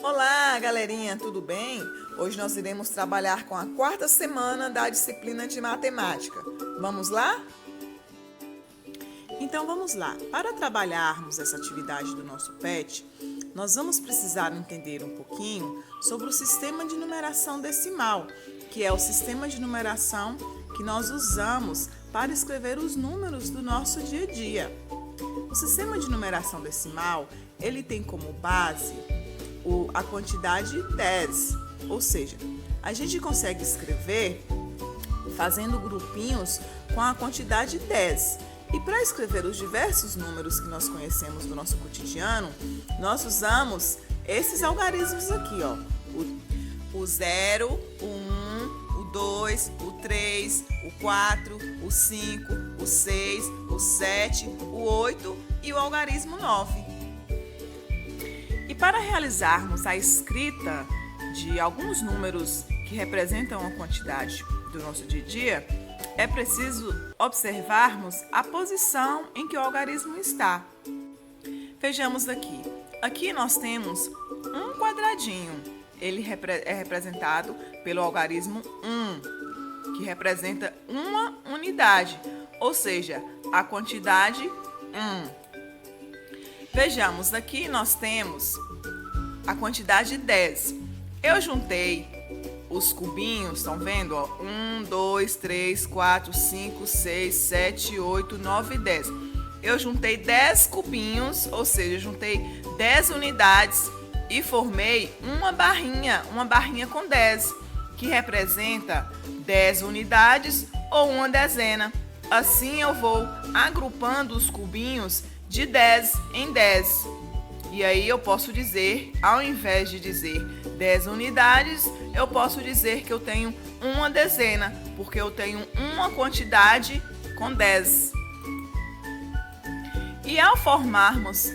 Olá, galerinha, tudo bem? Hoje nós iremos trabalhar com a quarta semana da disciplina de matemática. Vamos lá? Então vamos lá. Para trabalharmos essa atividade do nosso PET, nós vamos precisar entender um pouquinho sobre o sistema de numeração decimal, que é o sistema de numeração que nós usamos para escrever os números do nosso dia a dia. O sistema de numeração decimal, ele tem como base a quantidade 10, ou seja, a gente consegue escrever fazendo grupinhos com a quantidade 10. E para escrever os diversos números que nós conhecemos do nosso cotidiano, nós usamos esses algarismos aqui, ó. O 0, o 1, o 2, o 3, o 4, o 5, o 6, o 7, o 8 e o algarismo 9. E para realizarmos a escrita de alguns números que representam a quantidade do nosso dia a dia, é preciso observarmos a posição em que o algarismo está. Vejamos aqui. Aqui nós temos um quadradinho. Ele é representado pelo algarismo 1, que representa uma unidade, ou seja, a quantidade 1. Vejamos, aqui nós temos a quantidade 10. Eu juntei os cubinhos, estão vendo? 1, 2, 3, 4, 5, 6, 7, 8, 9 e 10. Eu juntei 10 cubinhos, ou seja, juntei 10 unidades e formei uma barrinha com 10, que representa 10 unidades ou uma dezena. Assim eu vou agrupando os cubinhos de 10 em 10. E aí eu posso dizer, ao invés de dizer 10 unidades, eu posso dizer que eu tenho uma dezena, porque eu tenho uma quantidade com 10. E ao formarmos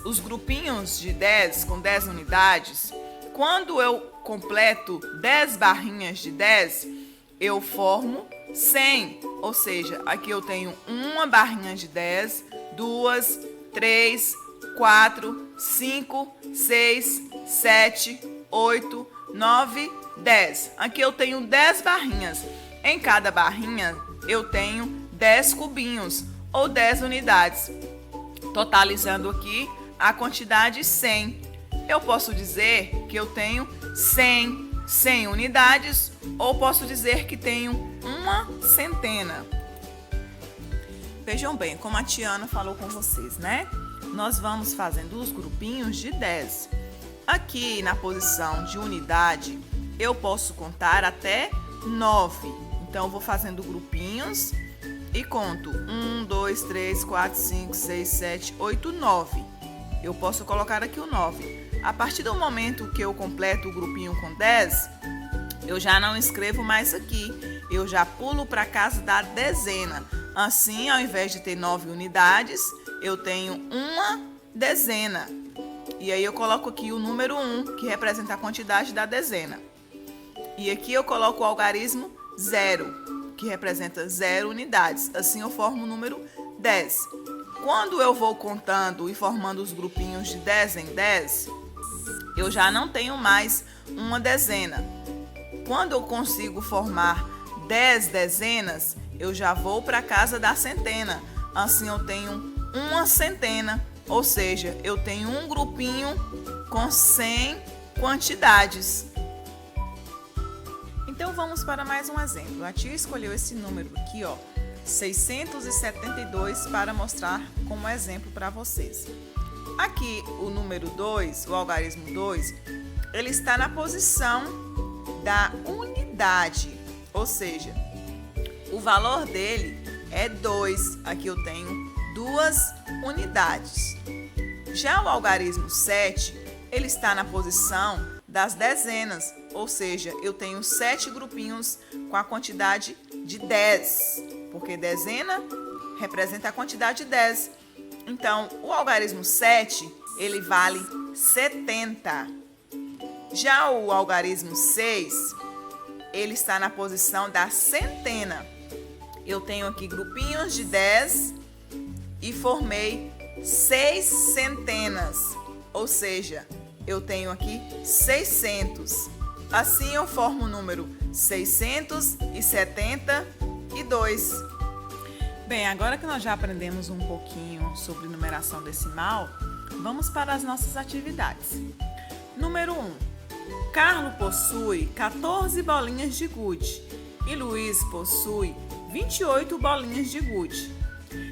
os grupinhos de 10 com 10 unidades, quando eu completo 10 barrinhas de 10, eu formo 100. Ou seja, aqui eu tenho uma barrinha de 10, 2, 3, 4, 5, 6, 7, 8, 9, 10. Aqui eu tenho 10 barrinhas. Em cada barrinha eu tenho 10 cubinhos ou 10 unidades, totalizando aqui a quantidade 100. Eu posso dizer que eu tenho 100 unidades ou posso dizer que tenho uma centena. Vejam bem, como a Tiana falou com vocês, né? Nós vamos fazendo os grupinhos de 10. Aqui na posição de unidade, eu posso contar até 9. Então, eu vou fazendo grupinhos e conto 1, 2, 3, 4, 5, 6, 7, 8, 9. Eu posso colocar aqui o 9. A partir do momento que eu completo o grupinho com 10, eu já não escrevo mais aqui. Eu já pulo para a casa da dezena. Assim, ao invés de ter 9 unidades, eu tenho uma dezena. E aí eu coloco aqui o número 1, que representa a quantidade da dezena. E aqui eu coloco o algarismo 0, que representa 0 unidades. Assim eu formo o número 10. Quando eu vou contando e formando os grupinhos de 10 em 10, eu já não tenho mais uma dezena. Quando eu consigo formar 10 dezenas, eu já vou para a casa da centena. Assim eu tenho uma centena, ou seja, eu tenho um grupinho com 100 quantidades. Então vamos para mais um exemplo. A tia escolheu esse número aqui, ó, 672, para mostrar como exemplo para vocês. Aqui o número 2, o algarismo 2, ele está na posição da unidade, ou seja, o valor dele é 2. Aqui eu tenho 2 unidades. Já o algarismo 7, ele está na posição das dezenas, ou seja, eu tenho 7 grupinhos com a quantidade de 10, porque dezena representa a quantidade 10. Então, o algarismo 7, ele vale 70. Já o algarismo 6, ele está na posição da centena. Eu tenho aqui grupinhos de 10 e formei 6 centenas, ou seja, eu tenho aqui 600. Assim eu formo o número 672. Bem, agora que nós já aprendemos um pouquinho sobre numeração decimal, vamos para as nossas atividades. Número 1. Carlos possui 14 bolinhas de gude e Luiz possui 28 bolinhas de gude.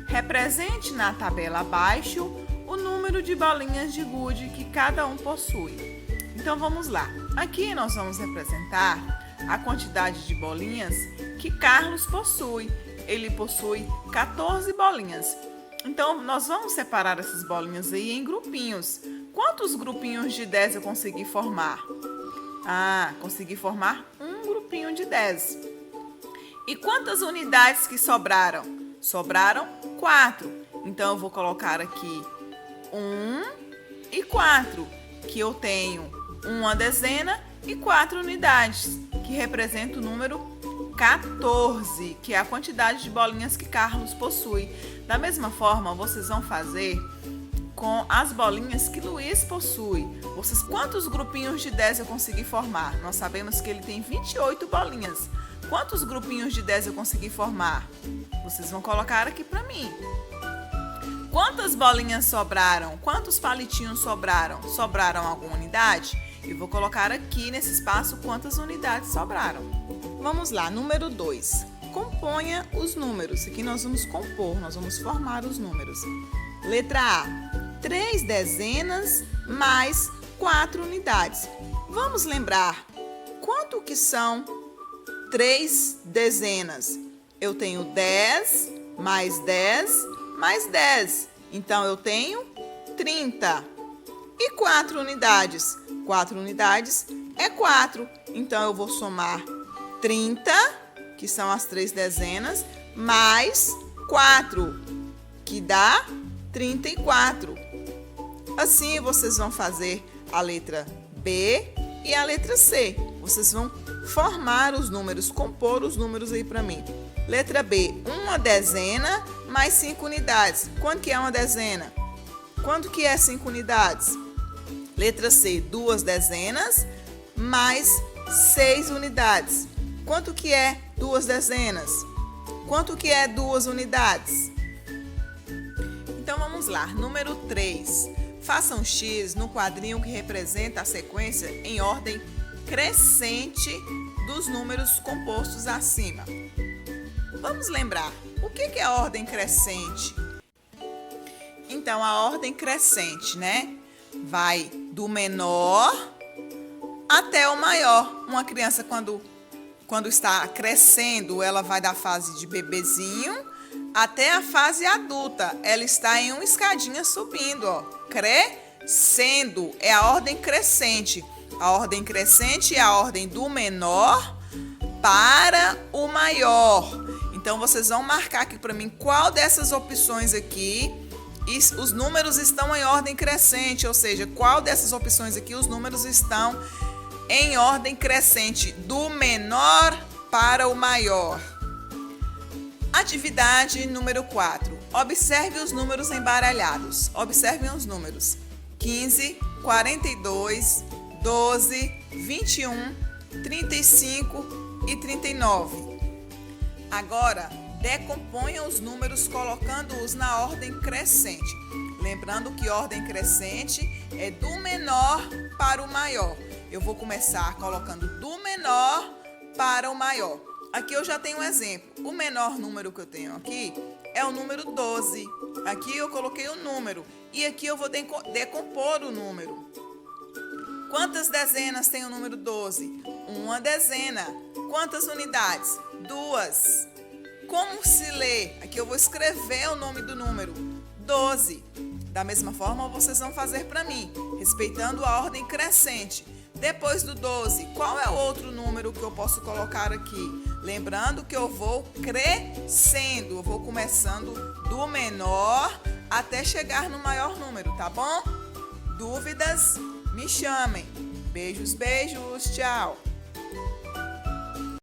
Represente na tabela abaixo o número de bolinhas de gude que cada um possui. Então vamos lá. Aqui nós vamos representar a quantidade de bolinhas que Carlos possui. Ele possui 14 bolinhas. Então nós vamos separar essas bolinhas aí em grupinhos. Quantos grupinhos de 10 eu consegui formar? Consegui formar um grupinho de 10. E quantas unidades que sobraram? Sobraram 4. Então eu vou colocar aqui 1 e 4, que eu tenho uma dezena e 4 unidades, que representa o número 14, que é a quantidade de bolinhas que Carlos possui. Da mesma forma, vocês vão fazer com as bolinhas que Luiz possui. Quantos grupinhos de 10 eu consegui formar? Nós sabemos que ele tem 28 bolinhas. Quantos grupinhos de 10 eu consegui formar? Vocês vão colocar aqui para mim. Quantas bolinhas sobraram? Quantos palitinhos sobraram? Sobraram alguma unidade? Eu vou colocar aqui nesse espaço quantas unidades sobraram. Vamos lá, número 2. Componha os números. Aqui nós vamos compor, nós vamos formar os números. Letra A. 3 dezenas mais 4 unidades. Vamos lembrar quanto que são 3 dezenas? Eu tenho 10 mais 10 mais 10. Então eu tenho 30. E 4 unidades? 4 unidades é 4. Então eu vou somar 30, que são as 3 dezenas, mais 4, que dá 34. Assim vocês vão fazer a letra B e a letra C. Vocês vão formar os números, compor os números aí para mim. Letra B, uma dezena mais 5 unidades. Quanto que é uma dezena? Quanto que é 5 unidades? Letra C, 2 dezenas mais 6 unidades. Quanto que é 2 dezenas? Quanto que é 2 unidades? Então vamos lá, número 3. Faça um X no quadrinho que representa a sequência em ordem crescente dos números compostos acima. Vamos lembrar, o que é a ordem crescente? Então, a ordem crescente, né? Vai do menor até o maior. Uma criança, quando está crescendo, ela vai da fase de bebezinho até a fase adulta. Ela está em uma escadinha subindo, ó. Crescendo é a ordem crescente. A ordem crescente é a ordem do menor para o maior. Então, vocês vão marcar aqui para mim qual dessas opções aqui os números estão em ordem crescente, ou seja, qual dessas opções aqui os números estão em ordem crescente, do menor para o maior. Atividade número 4. Observe os números embaralhados. Observem os números 15, 42, 12, 21, 35 e 39. Agora, decomponha os números colocando-os na ordem crescente. Lembrando que ordem crescente é do menor para o maior. Eu vou começar colocando do menor para o maior. Aqui eu já tenho um exemplo. O menor número que eu tenho aqui é o número 12. Aqui eu coloquei o número e aqui eu vou decompor o número. Quantas dezenas tem o número 12? Uma dezena. Quantas unidades? 2. Como se lê? Aqui eu vou escrever o nome do número, 12. Da mesma forma, vocês vão fazer para mim, respeitando a ordem crescente. Depois do 12, qual é o outro número que eu posso colocar aqui? Lembrando que eu vou crescendo, eu vou começando do menor até chegar no maior número, tá bom? Dúvidas? Me chamem. Beijos, beijos, tchau.